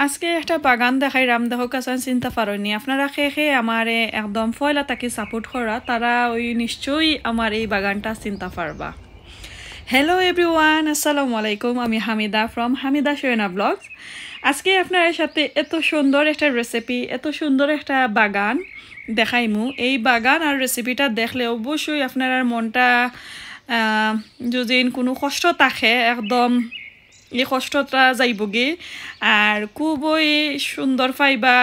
আজকে একটা বাগান দেখাইরাম দেখো কাছান চিন্তা পারনি আপনারা খেয়ে আমারে একদম ফয়লা তাকে সাপোর্ট করা তারা ওই নিশ্চয়ই আমার এই বাগানটা চিন্তা পারবা। হ্যালো এভরিওয়ান, আসসালামু আলাইকুম। আমি হামিদা ফ্রম হামিদা শোয়েনা ব্লগস। আজকে আপনার সাথে এত সুন্দর একটা রেসিপি, এত সুন্দর একটা বাগান দেখাইমু। এই বাগান আর রেসিপিটা দেখলে অবশ্যই আপনার মনটা যদি কোনো কষ্ট থাকে একদম এই কষ্টটা যাইবগে আর খুবই সুন্দর পাইবা,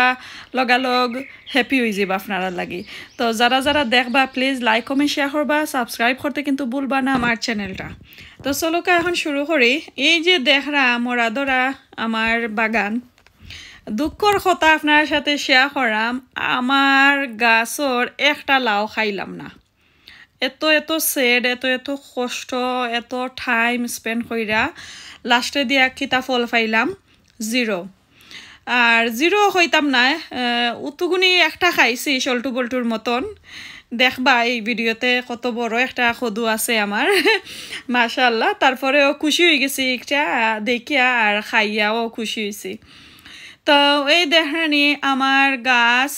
লগালগ হ্যাপি হয়ে যাবা আপনারা লাগি। তো যারা যারা দেখবা প্লিজ লাইক কমেন্ট শেয়ার করবা, সাবস্ক্রাইব করতে কিন্তু ভুলবা না আমার চ্যানেলটা। তো চলোকা এখন শুরু করি। এই যে দেখরা মরা ধরা আমার বাগান, দুঃখর কথা আপনার সাথে শেয়ার করাম, আমার গাছর একটা লাউ খাইলাম না। এত এত সেড, এত এত কষ্ট, এত টাইম স্পেন্ড কইরা লাস্টে দিয়া কিতা ফল পাইলাম জিরো। আর জিরো হইতাম না, উতুগুনি একটা খাইছি সল্টু বল্টুর মতন। দেখবা এই ভিডিওতে কত বড় একটা খদু আছে আমার মাশাআল্লাহ। তারপরেও খুশি হয়ে গেছি একটা দেখিয়া আর খাইয়াও খুশি হয়েছি। তো এই দেখানি আমার গাছ,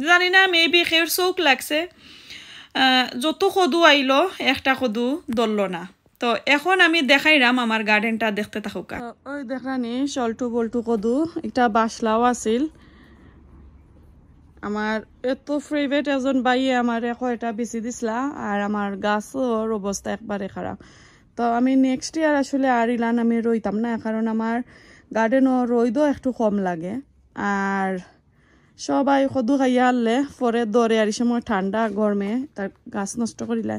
জানি না মেবি খের চৌক লাগছে, যত কদু আইলো একটা কদু ধরল না। তো এখন আমি দেখাইরাম আমার গার্ডেনটা, দেখতে থাকুকা। ওই দেখানি সল্টু বল্টু কদু, একটা বাসলাও আছিল আমার। এত ফেভারিট এজন বাইয়ে আমার কয়টা বেশি দিছিলা আর আমার গাছর অবস্থা একবারে খারাপ। তো আমি নেক্সট ইয়ার আসলে আর ইলান আমি রইতাম না, কারণ আমার গার্ডেনও রইদও একটু কম লাগে। আর সবাই কদু খাইয়া আনলে পরে দরে আর সময় ঠান্ডা গরমে তার গাছ নষ্ট করিলে।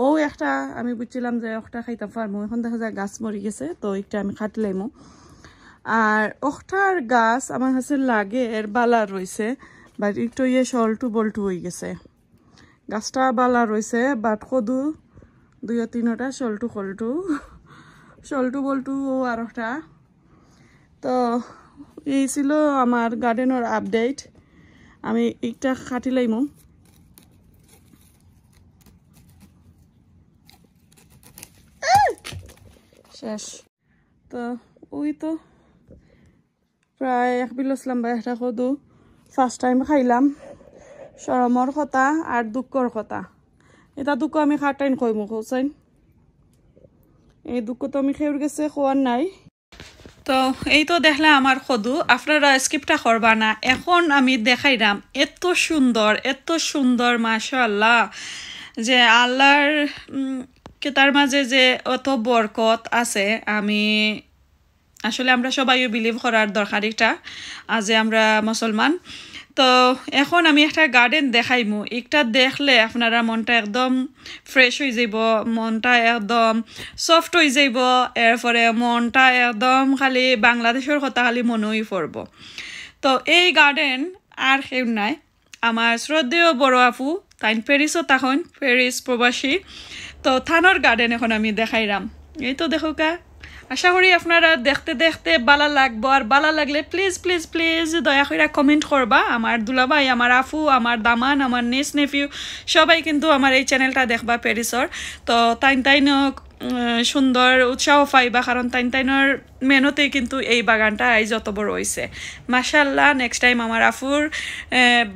ও একটা আমি বুঝছিলাম যে একটা খাইতাম পারমো, এখন দেখা যায় গাছ মরি গেছে, তো একটা আমি খাটলাইমো। আর ওটার গাছ আমার কাছে লাগে এর বালা রয়েছে, বাট একটু ইয়ে সল্টু বল্টু হয়ে গেছে। গাছটা বালা রয়েছে বাট কদু দুই তিনটা সল্টু খল্টু, সল্টু বল্টু ও আর একটা। তো এই ছিল আমার গার্ডেনের আপডেট। আমি একটা খাটিলাইমু। শেষ। তো ওই তো প্রায় এক বিলসলাম বা একটা কদু ফার্স্ট টাইম খাইলাম। সরমর কথা আর দুঃখর কথা, এটা দুঃখ আমি খাটাইন কইমু কৌচাইন, এই দুঃখ তো আমি খেউর গেছে খোয়ার নাই। তো এই তো দেখলে আমার কদু, আপনারা স্কিপটা করবা না। এখন আমি দেখাইলাম এত সুন্দর মাশাআল্লাহ, যে আল্লাহর তার মাঝে যে অত বরকত আছে। আমি আসলে আমরা সবাইও বিলিভ করার দরকার এটা, যে আমরা মুসলমান। তো এখন আমি একটা গার্ডেন দেখাইমু, একটা দেখলে আপনারা মনটা একদম ফ্রেশ হয়ে যাব, মনটা একদম সফট হয়ে যাব, এরপরে মনটা একদম খালি বাংলাদেশের কথা খালি মনে হয়ে পড়ব। তো এই গার্ডেন আর কেউ নাই, আমার শ্রদ্ধেয় বড় আপু, তাই প্যারিসও তখন প্যারিস প্রবাসী। তো থানোর গার্ডেন এখন আমি দেখাইলাম। এই তো দেখো কা, আশা করি আপনারা দেখতে দেখতে বালা লাগবো। আর বালা লাগলে প্লিজ প্লিজ প্লিজ দয়া করে কমেন্ট করবা। আমার দুলাভাই, আমার আফু, আমার দামান, আমার নিস নেফিউ সবাই কিন্তু আমার এই চ্যানেলটা দেখবা প্যারিসর। তো তাইন সুন্দর উৎসাহ পাইবা, কারণ তাইনের মেহনতেই কিন্তু এই বাগানটা আজ যত বড় হয়েছে মাশাআল্লাহ। নেক্সট টাইম আমার আফুর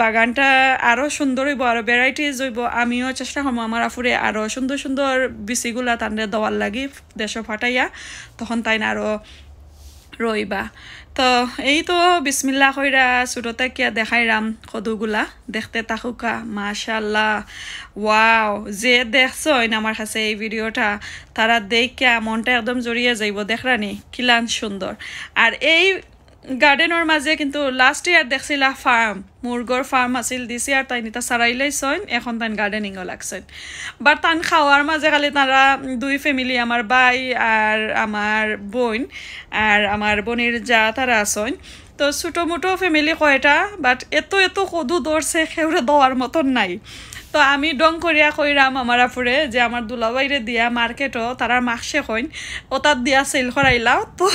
বাগানটা আরও সুন্দর হইব, আরও ভ্যারাইটিস হইব। আমিও চেষ্টা করবো আমার আফুরে আরও সুন্দর সুন্দর বিচিগুলা তাদের দেওয়ার লাগি দেশ ফাটাইয়া, তখন তাই আরও রইবা। তো এই তো বিসমিল্লাহ কইরা ছোটতে কিয়া দেখাইরাম কদুগুলা, দেখতে থাকুকা মাশাআল্লাহ। ওয়াও, যে দেখছইন আমার কাছে এই ভিডিওটা তারা দেখিয়া মনটা একদম জড়িয়ে যাইব। দেখরানি কিলান সুন্দর। আর এই গার্ডেনের মাঝে কিন্তু লাস্ট ইয়ার দেখছিলা ফার্ম, মুরগর ফার্ম আছিল, দিছি আর তাই নিতা সারাইলাইছইন, এখন তাই গার্ডেনিংও লাগছেন। বাট তান খাওয়ার মাঝে খালি তারা দুই ফ্যামিলি, আমার ভাই আর আমার বোন আর আমার বোনের যা তারা আসইন। তো ছোটো মোটো ফ্যামিলি কয়টা, বাট এত এত কদু ধরছে সেউরে দেওয়ার মতন নাই। তো আমি ডং করিয়া কইরাম আমার আপুরে যে আমার দুলাবাইরে দিয়া মার্কেটও তারা মাসে কইন ও তার দিয়া সেল করাইলাও। তো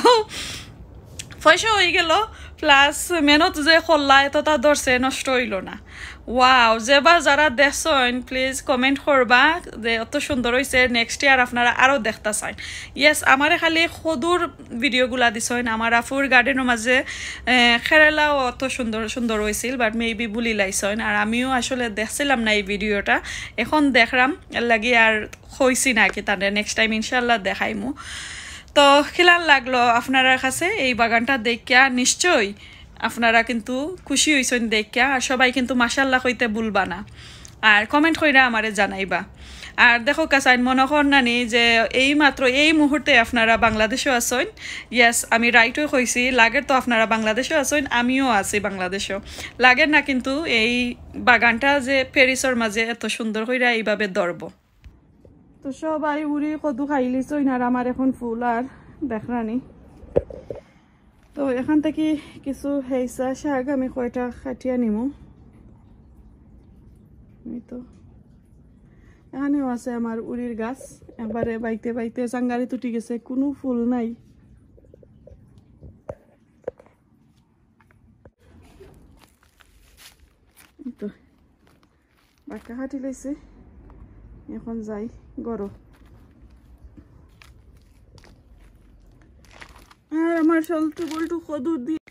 পয়সা হয়ে গেল, প্লাস মেহনত যে করলা এত তা ধরছে, নষ্ট হইল না। ওয়াও যেবা যারা দেখছেন প্লিজ কমেন্ট করবা যে অত সুন্দর হয়েছে নেক্সট ইয়ার আপনারা আরও দেখতে চান ইয়েস আমারে খালি সদুর ভিডিওগুলা দিছেন আমার আফুর গার্ডেনের মাঝে খেরেলাও অত সুন্দর সুন্দর হয়েছিল বাট মেবি বুলি লাইছেন আর আমিও আসলে দেখছিলাম না এই ভিডিওটা এখন দেখলাম এর লাগি আর হয়েছি না কি তাদের নেক্সট টাইম ইনশাল্লাহ দেখাইমু তো খিলান লাগলো আপনার কাছে এই বাগানটা দেখিয়া নিশ্চয়ই আপনারা কিন্তু খুশি হইছেন দেখিয়া আর সবাই কিন্তু মাশাআল্লাহ কইতে ভুলবা না আর কমেন্ট কইরা আমারে জানাইবা আর দেখো কাসাইন মনে করনানি যে এই মাত্র এই মুহূর্তে আপনারা বাংলাদেশেও আছেন ইয়েস আমি রাইটও কইছি লাগের তো আপনারা বাংলাদেশেও আছেন আমিও আছি বাংলাদেশেও লাগের না কিন্তু এই বাগানটা যে প্যারিসের মাঝে এত সুন্দর কইরা এইভাবে ধরব তো সবাই উড়ি কদু খাইলিছই আর আমার এখন ফুল আর দেখরানি তো এখান থেকে কিছু হেইসা শাক আমি কয়টা কাটিয়া নিমু তো এখানেও আছে আমার উড়ির গাছ একবারে বাইতে বাইতে চাঙ্গারি তুটি গেছে কোনো ফুল নাই তো বাক্কা কাটি লাইছে এখন যাই গরো আর আমার সলটু বল্টু কদু দিয়ে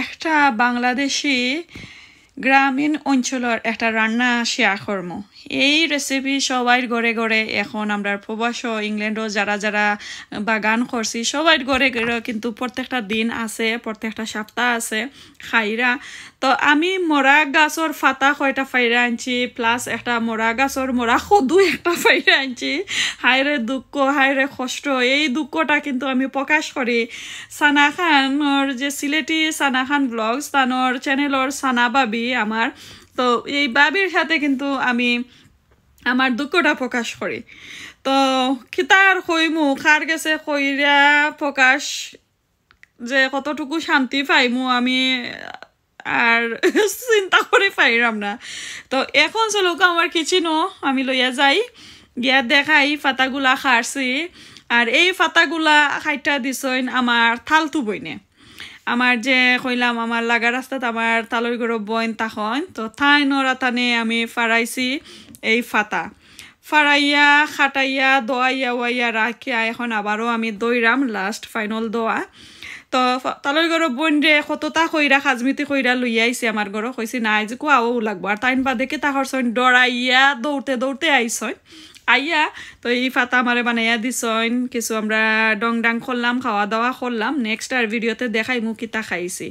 একটা বাংলাদেশি গ্রামীণ অঞ্চলের একটা রান্না শেয়ার করবো এই রেসিপি সবাই ঘরে ঘরে এখন আমরা প্রবাস ইংল্যান্ডও যারা যারা বাগান করছি সবাই ঘরে ঘরে কিন্তু প্রত্যেকটা দিন আছে প্রত্যেকটা সপ্তাহ আছে খাইরা তো আমি মরা গাছর ফাতা কয়টা ফাইরা আনছি প্লাস একটা মরা গাছর মরা সদু একটা ফাইরা আনছি হাইরে দুঃখ হাইরে কষ্ট এই দুঃখটা কিন্তু আমি প্রকাশ করি সানা খানর যে সিলেটি সানা খান ব্লগস তানোর চ্যানেলর সানা বাবি আমার তো এই বাবির সাথে কিন্তু আমি আমার দুঃখটা প্রকাশ করি তো খিতার কইমু খার গেছে কইরা প্রকাশ যে কতটুকু শান্তি পাইমু আমি আর চিন্তা করে পাইরাম না তো এখন চলো আমার কিচেনও আমি লইয়া যাই গিয়া দেখাই ফাতাগুলা খারছি আর এই ফাতাগুলা খাইটা দিছইন আমার থালতু বইনে আমার যে কইলাম আমার লাগা রাস্তাত আমার তালই গরো বইন তখন তো থাই নরা টানে আমি ফারাইছি এই ফাতা ফারাইয়া খাটাইয়া দোয়াইয়া ওয়াইয়া রাখিয়া এখন আবারও আমি দইরাম লাস্ট ফাইনাল দোয়া তো তালই গরো বইন রে কতটা কইরা খাজমিতি কইরা লইয়া আইছে আমার গরো কইছি নাই যে কুয়াও লাগবো আর তাইন বাদেকে তাহর সইন ডরাইয়া দৌড়তে দৌড়তে আইসইন আইয়া তো এই ফাতা আমারে বানাইয়া দিছইন কিছু আমরা ডং ডাং করলাম খাওয়া দাওয়া করলাম নেক্সট আর ভিডিওতে দেখাই মু কিতা খাইছি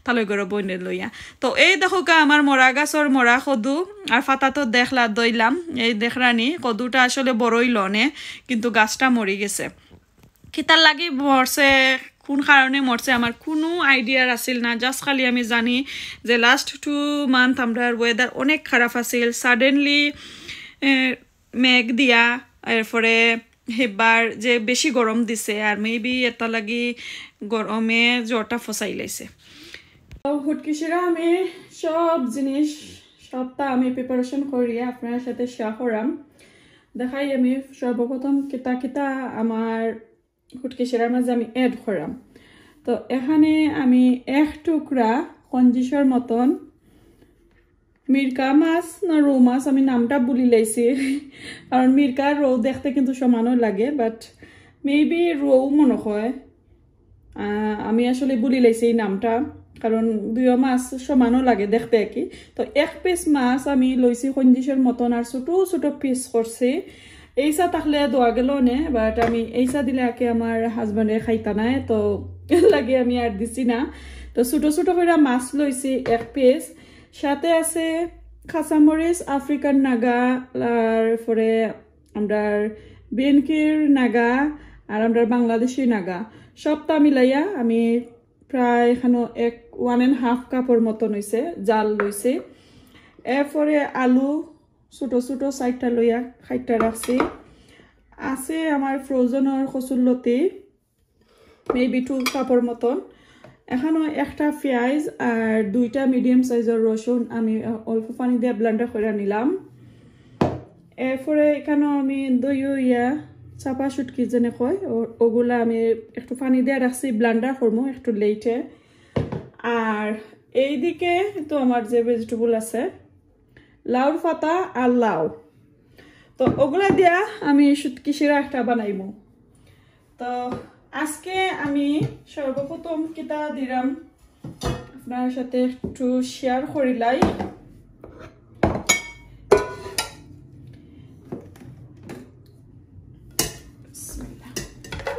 তালই গরো বইনে লইয়া তো এই দেখো কা আমার মরা গাছর মরা কদু আর ফাতা তো দেখলা দইলাম এই দেখরানি কদুটা আসলে বড়ই লনে কিন্তু গাছটা মরি গেছে কিতার লাগি মরছে কোন কারণে মরছে আমার কোনো আইডিয়ার আসিল না জাস্ট খালি আমি জানি যে লাস্ট 2 মান্থ আমরা ওয়েদার অনেক খারাপ আছিল সাডেনলি মেঘ দিয়া এরপরে হেবার যে বেশি গরম দিছে আর মেবি এটা লাগি গরমে জ্বরটা ফসাই লাইছে হুটকিসিরা আমি সব জিনিস সবটা আমি প্রিপারেশন করিয়া আপনার সাথে শেয়ার করাম দেখাই আমি সর্বপ্রথম কিতা কিতা আমার হুটকিসিরার মাঝে আমি এড করাম তো এখানে আমি এক টুকরা কঞ্জিসর মতন মির্কা মাছ না রৌ মাছ আমি নামটা বুলি লাইছি কারণ মির্কা রৌ দেখতে কিন্তু সমানও লাগে বাট মেবি রৌ মনে হয় আমি আসলে বুলি লাইছি এই নামটা কারণ দুইও মাছ সমানও লাগে দেখতে কি তো এক পিস মাছ আমি লইছি কঞ্জিসের মতন আর ছোট ছোট পিস করছি এইসা থাকলে দোয়া গেল নে বাট আমি এইসা দিলে আগে আমার হাজবেন্ডে খাইতা নাই তো লাগে আমি আর দিছি না তো ছোট ছোট করে মাছ লইছি এক পিস সাথে আছে কাঁচামরিচ আফ্রিকান নাগা তারপরে আমরা বেনকির নাগা আর আমরা বাংলাদেশি নাগা সবটা মিলাইয়া আমি প্রায় এখানে 1.5 কাপর মতন হয়েছে জাল লইছে এরপরে আলু ছোট ছোট সাইডটা লইয়া খাইটা রাখছি আছে আমার ফ্রোজেনের কচুরলতি মেবি 2 কাপর মতন এখানে একটা পেঁয়াজ আর 2টা মিডিয়াম সাইজের রসুন আমি অল্প পানি দিয়ে ব্লেন্ডার করে নিলাম এরপরে এখানে আমি দইয়া চাপা শুটকি যেনে কয় ওগুলা আমি একটু পানি দিয়ে রাখছি ব্লেন্ডার করবো একটু লেটে আর এইদিকে তো আমার যে ভেজিটেবল আছে লাউর পাতা আর লাউ। তো ওগুলা দিয়া আমি শুটকি শিরা একটা বানাইমু। তো আজকে আমি সর্বপ্রথম কিতা দিলাম আপনার সাথে একটু শেয়ার করিলাই।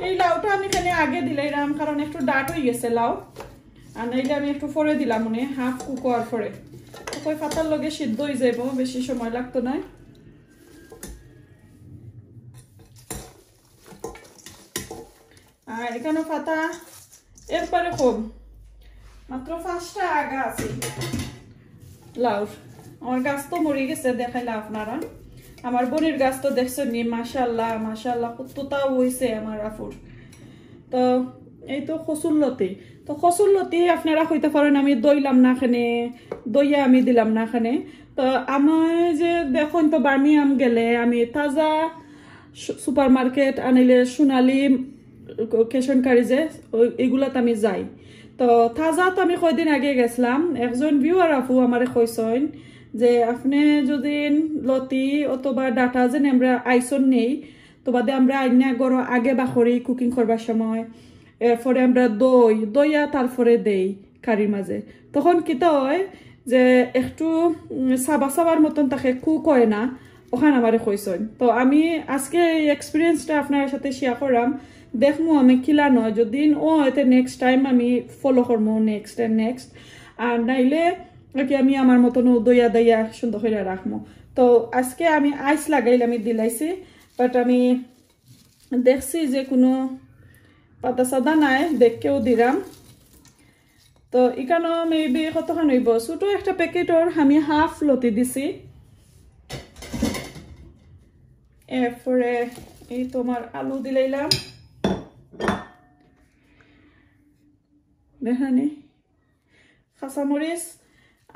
এই লাউটা আমি এখানে আগে দিলাম কারণ একটু ডাট হয়ে গেছে লাউ, আর নাইলে আমি একটু পরে দিলাম মনে হাফ কুক হওয়ার পরে, ওই পাতার লগে সিদ্ধ হয়ে যাব, বেশি সময় লাগতো না। আর এখানে পাতা এরপরে কম, মাত্র 5টা আগা আছে লাউর। আমার গাছ তো মরে গেছে, দেখাইলা আপনারা। আমার বোনের গাছ তো দেখছেন নি, মাশাআল্লাহ মাশাআল্লাহ কতটাও হইছে আমার আফুর। তো এই তো কসুরলতি, তো কসুরলতি আপনারা কইতে পারেন আমি দইলাম না খানে, দইয়া আমি দিলাম না খানে। তো আমার যে দেখুন তো বার্মিয়াম গেলে আমি তাজা সুপার মার্কেট আনিলে সোনালি কেশনকারি যে এগুলাতে আমি যাই। তো তাজা তো আমি কয়দিন আগে গেছিলাম, একজন ভিউয়ার আপু আমারে কইছেন যে আপনি যদি লতি অথবা ডাটা যেন আমরা আইসন নেই, তো বাদে আমরা আইনা গড় আগে বাখরি কুকিং করবার সময়, এরপরে আমরা দইয়া তারপরে দেই কারির মাঝে, তখন কিতা হয় যে একটু সাবার মতন তাকে কুক হয় না, ওখানে আমারে কইছেন। তো আমি আজকে এই এক্সপিরিয়েন্সটা আপনার সাথে শেয়ার করলাম, দেখমু আমি কিলা নয়, যদি ও এতে নেক্সট টাইম আমি ফলো করবো নেক্সট এন্ড নেক্সট, আর নাইলে কি আমি আমার মতন দইয়া দইয়া সুন্দর করে রাখবো। তো আজকে আমি আইস লাগাইলে আমি দিলাইছি, বাট আমি দেখছি যে কোনো পাতা সাদা নাই, দেখকেও দিলাম। তো এখানে মেবি কতখান হইব, ছোট একটা প্যাকেটর আমি হাফ লতি দিছি। এরপরে এই তোমার আলু দিলাইলাম, দেখানি কাঁচামরিচ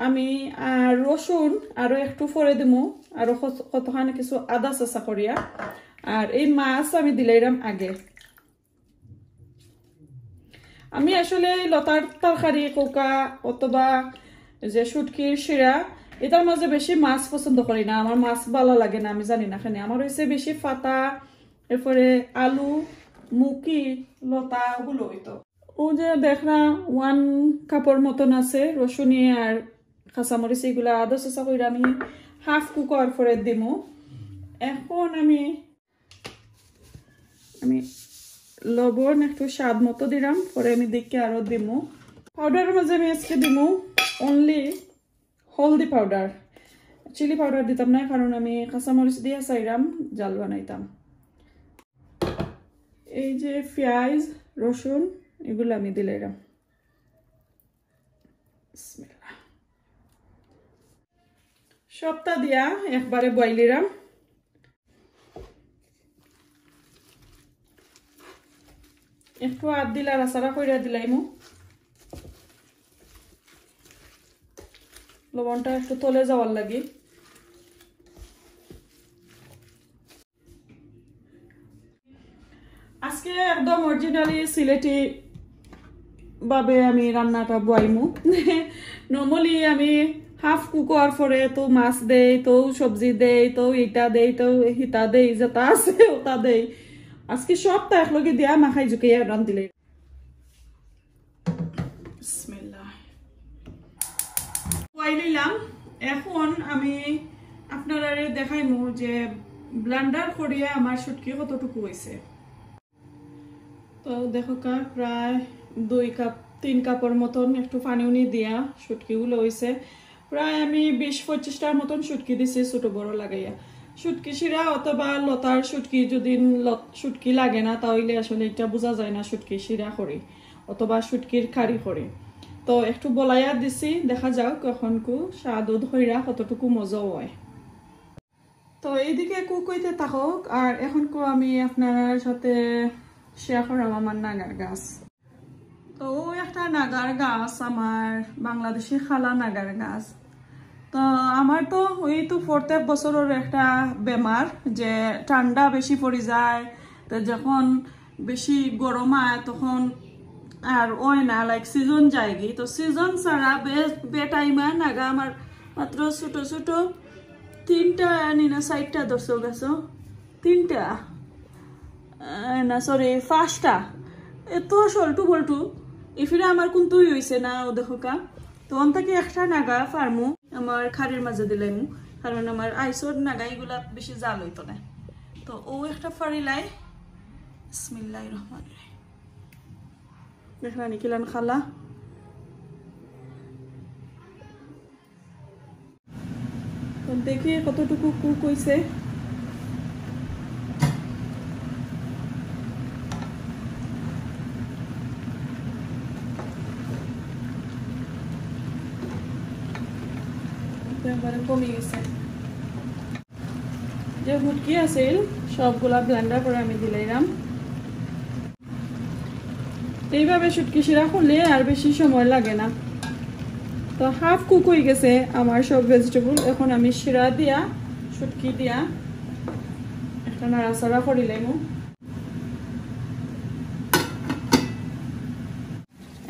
আমি আর রসুন আরো একটু পরে দিমু, আরো কতখানি কিছু আদা চেঁচা করিয়া, আর এই মাছ আমি দিলাইলাম আগে। আমি আসলে লতার তরকারি কোকা অথবা যে শুটকির শিরা এটার মাঝে বেশি মাছ পছন্দ করি না, আমার মাছ ভালো লাগে না, আমি জানি না খানি। আমার হয়েছে বেশি পাতা, এরপরে আলু, মুখি, লতা ওগুলো হইতো। ও যে দেখরা 1 কাপের মতন আছে রসুনি আর কাঁচামরিচ, এগুলা আদা চেঁচা করে আমি হাফ কুক হওয়ার পরে দিমু। এখন আমি লবণ একটু স্বাদ মতো দিলাম, পরে আমি দেখে আরো দিমু। পাউডারের মাঝে আমি আজকে দিমু অনলি হলদি পাউডার, চিলি পাউডার দিতাম না, কারণ আমি কাঁচামরিচ দিয়ে চাইলাম জাল বানাইতাম। এই যে পেঁয়াজ রসুন এগুলো আমি দিলাম, সবটা দিয়া একবারে বয়লিলাম। একটু আদ দিলা রাসারা কইরা দিলাইমু, লবণটা একটু তলে যাওয়ার লাগি। আজকে একদম অরিজিনালি সিলেটি ভাবে আমি রান্নাটা বয়াইমু। নর্মালি আমি হাফ কুক হওয়ার পরে তো মাছ দেই, তো সবজি দেই, তো এটা দেই, তো হিতা দেই, যেটা আছে ওটা দেই। আজকে সবটা একলগে দিয়া মাখাই জুকিয়ে রান্ধিলে। বিসমিল্লাহ বয়াইলাম। এখন আমি আপনারা দেখাইমু যে ব্লেন্ডার করিয়া আমার শুটকি কতটুকু হয়েছে। তো দেখো কা প্রায় 3 কাপের মতন একটু পানি উনি দিয়া শুটকিগুলো হয়েছে। প্রায় আমি 20-25টার মতন শুটকি দিছি ছোট বড় লাগাইয়া। শুটকি শিরা অথবা লতার শুটকি যদি শুটকি লাগে না তাহলে আসলে এটা বোঝা যায় না শুটকি শিরা করি অথবা শুটকির কারি করি। তো একটু বলাইয়া দিছি, দেখা যাক কখনকু স্বাদ ধইরা কতটুকু মজা হয়। তো এইদিকে কুক হইতে থাকুক, আর এখনকু আমি আপনার সাথে শেয়ার করলাম আমার নাগার গাছ। তো একটা নাগার গাছ আমার বাংলাদেশি খালা নাগার গাছ। তো আমার তো ওই তো প্রত্যেক বছরের একটা বেমার যে ঠান্ডা বেশি পড়ে যায়, তো যখন বেশি গরম হয় তখন আর ওই না লাইক সিজন যায়গি। তো সিজন ছাড়া বে টাইমে নাগা আমার মাত্র ছোট ছোট তিনটা আনি না সাইডটা দর্শক গেছো তিনটা না সরি পাঁচটা এত সল্টু বল্টু ইফিরে আমার কোনতুই হইছে না ও দেখো কা তো অন্তকে একটা নাগা ফার্মু আমার খাড়ির মাঝে দিলাইমু কারণ আমার আইসর নাগা এগুলা বেশি জাল হইতো না তো ও একটা ফাড়িলাই বিসমিল্লাহির রহমানির রহিম দেখলা নিকিলান খালা তো দেখি কতটুকু কুক হইছে কমে গেছে যে হুটকি আছিল সবগুলা ব্লেন্ডার করে আমি দিলাম এইভাবে শুটকি শিরা করলে আর বেশি সময় লাগে না তো হাফ কুক হয়ে গেছে আমার সব ভেজিটেবল এখন আমি শিরা দিয়া শুটকি দিয়া একটা নাড়াচাড়া করিলাম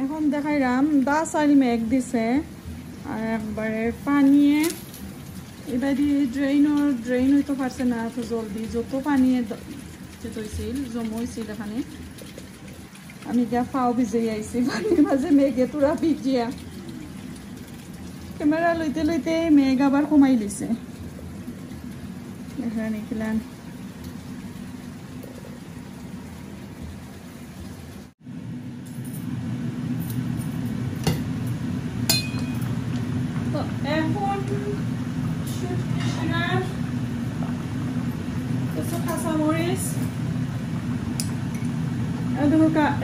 এখন দেখাইলাম 10 আইল মেঘ দিছে আর একবারে পানিয়ে এবার ড্রেন হইতে পারছে না এত জলদি যত পানি হয়েছিল জমা হয়েছিল এখানে আমি যা পাও ভিজে আইছি পানির মাঝে মেঘে তোরা ভিজিয়া ক্যামেরা লইতে লইতে মেঘ আবার কমাই দিছে এখানে খেলাম তো এখন কাঁচামরিচ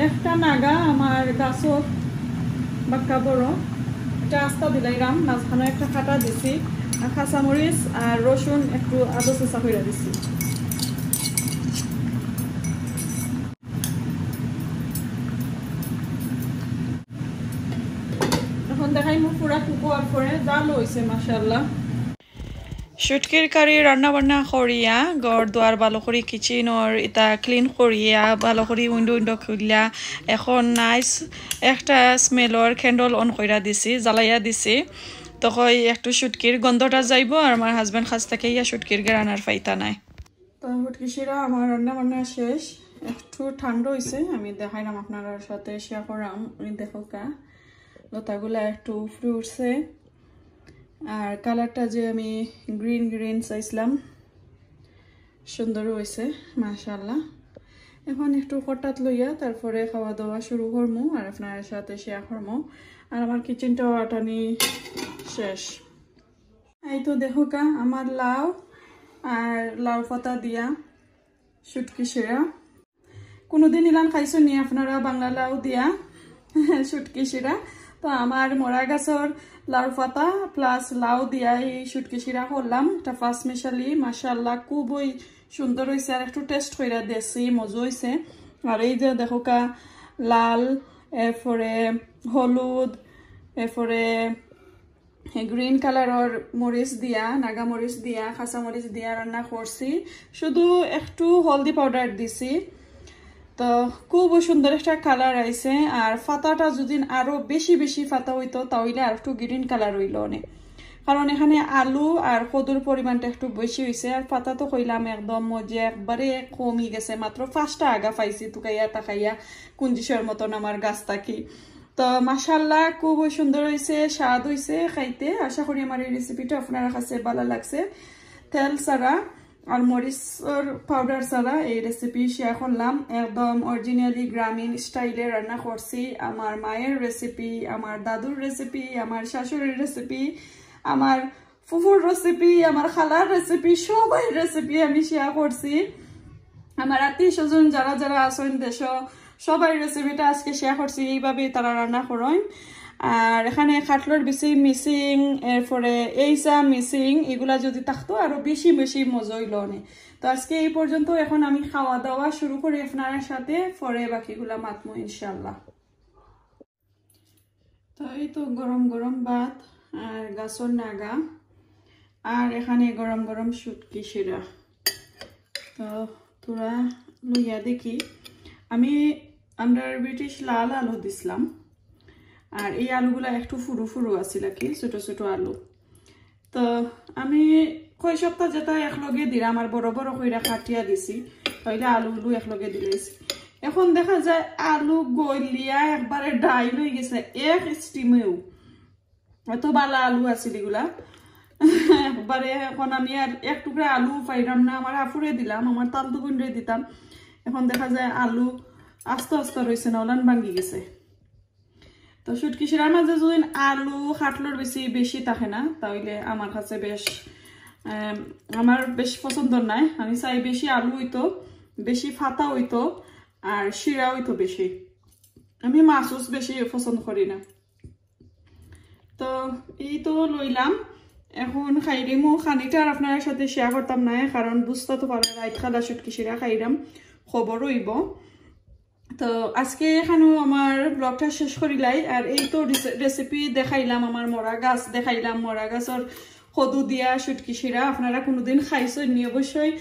একটা নাগা আমার গাছর বাক্কা বড় এটা আস্তা দিলাইরাম মাঝখানে একটা কাটা দিছি আর কাঁচামরিচ আর রসুন একটু আদা চেঁচা করে দিছি এখন দেখাই মুখ পুরা কুকুয়ার পরে জাল হয়েছে মাশাআল্লাহ শুটকির কারি রান্না বান্না করিয়া ঘর দুয়ার ভালো করে কিচেনর এটা ক্লিন করিয়া ভালো করে উইন্ডো খুলিয়া এখন নাইস একটা স্মেলর ক্যান্ডল অন কইরা দিছি জ্বালাইয়া দিছি তখন একটু শুটকির গন্ধটা যাইব আর আমার হাজবেন্ড কাছ থেকে ইয়া শুটকির রান্নার ফাইতা নাই তো শুটকি শিরা আমার রান্না বান্না শেষ একটু ঠান্ডা হয়েছে আমি দেখাইলাম আপনার সাথে শেয়ার করাম দেখো কা লতাগুলা একটু উপরে উঠছে আর কালারটা যে আমি গ্রিন চাইছিলাম সুন্দর হয়েছে মাশাআল্লাহ এখন একটু হঠাৎ লইয়া তারপরে খাওয়া দাওয়া শুরু করবো আর আপনার সাথে শেয়ার করবো আর আমার কিচেনটাও আটানি শেষ এই তো দেখো কা আমার লাউ আর লাউ পাতা দিয়া শুটকি শিরা কোনোদিন ইলান খাইছো নি আপনারা বাংলা লাউ দিয়া শুটকি শিরা তো আমার মরা গাছর লাউ পাতা প্লাস লাউ দিয়া এই শুটকি শিরা করলাম এটা ফার্স্ট মিশালি মাশাআল্লাহ খুবই সুন্দর হয়েছে আর একটু টেস্ট করে দেশি মজা হয়েছে আর এই যে দেখো কা লাল এরপরে হলুদ এরপরে গ্রিন কালারের মরিচ দিয়া নাগা মরিচ দিয়া কাঁচা মরিচ দিয়া রান্না করছি শুধু একটু হলদি পাউডার দিছি তো খুব সুন্দর একটা কালার আইছে আর পাতাটা যদি আরো বেশি পাতা হইতো তাহলে আর একটু গ্রিন কালার হইল অনেক কারণ এখানে আলু আর কদুর পরিমাণটা একটু বেশি হয়েছে আর পাতা তো কইলাম একদম মজা একবারে কমই গেছে মাত্র 5টা আগা পাইছি তুকাইয়া তাকাইয়া কুঞ্জিসের মতন আমার গাছ থাকি তো মাশাআল্লাহ খুব সুন্দর হয়েছে স্বাদ হয়েছে খাইতে আশা করি আমার এই রেসিপিটা আপনার কাছে ভালো লাগছে তেল ছাড়া আর মরিচর পাউডার ছাড়া এই রেসিপি শেয়ার করলাম একদম অরিজিনালি গ্রামীণ স্টাইলে রান্না করছি আমার মায়ের রেসিপি আমার দাদুর রেসিপি আমার শাশুড়ির রেসিপি আমার ফুফুর রেসিপি আমার খালার রেসিপি সবাই রেসিপি আমি শেয়ার করছি আমার আত্মীয় স্বজন যারা যারা আছেন দেশ সবাই রেসিপিটা আজকে শেয়ার করছি এইভাবে তারা রান্না করেন আর এখানে খাটলর বেশি মিসিং এরপরে এইসা মিসিং এগুলা যদি থাকতো আরো বেশি মজা হইল অনেক তো আজকে এই পর্যন্ত এখন আমি খাওয়া দাওয়া শুরু করি আপনার সাথে পরে বাকিগুলা মাতমো ইনশাআল্লাহ তো এই তো গরম ভাত আর গাছর নাগা আর এখানে গরম শুটকি শিরা তো তোরা লইয়া দেখি আমি আমরা ব্রিটিশ লাল আলু দিছিলাম আর এই আলুগুলা একটু ফুরু আছিল কি ছোট আলু তো আমি কয় সপ্তাহ যেটা একলগে দিলাম আর বড় বড় কইরা কাটিয়া দিছি তাইলে আলু একলগে দিলেছি এখন দেখা যায় আলু গলিয়া একবারে ডাইল হয়ে গেছে এক স্টিমেও এত ভালো আলু আছিল এগুলা একবারে এখন আমি আর এক টুকরা আলু পাইলাম না আমার আফুরে দিলাম আমার তালদু বোনরে দিতাম এখন দেখা যায় আলু আস্তে আস্তে রয়েছে না ওলান ভাঙ্গি গেছে তো শুটকি শিরার মাঝে যদি আলু খাটলোর বেশি থাকে না তাহলে আমার কাছে বেশ আমার বেশ পছন্দ নাই আমি চাই বেশি আলু হইতো বেশি ফাতা হইতো আর শিরা হইতো বেশি আমি মাছ বেশি পছন্দ করি না তো এই তো লইলাম এখন খাইরিমও খানিটা আর আপনার সাথে শেয়ার করতাম না কারণ বুঝতে তো পারে রাইত খালা শুটকি শিরা খাইরাম খবর হইব তো আজকে এখানেও আমার ব্লগটা শেষ করিলাই আর এই তো রেসিপি দেখাইলাম আমার মরা গাছ দেখাইলাম মরা গাছের কদু দিয়া শুটকি শিরা আপনারা কোনোদিন খাইছেন নি অবশ্যই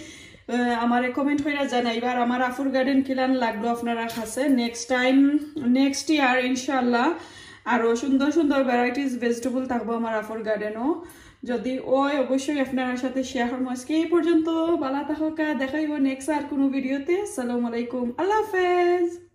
আমার কমেন্ট কইরা জানাইবার আমার আফুর গার্ডেন কিলান লাগলো আপনারা কাছে নেক্সট ইয়ার ইনশাআল্লাহ আরো সুন্দর সুন্দর ভ্যারাইটিস ভেজিটেবল থাকবো আমার আফুর গার্ডেনও যদি ওই অবশ্যই আপনার সাথে শেয়ার করবো আজকে এই পর্যন্ত ভালো থাকা দেখাইব নেক্সট আর কোনো ভিডিওতে আসসালামু আলাইকুম আল্লাহ হাফেজ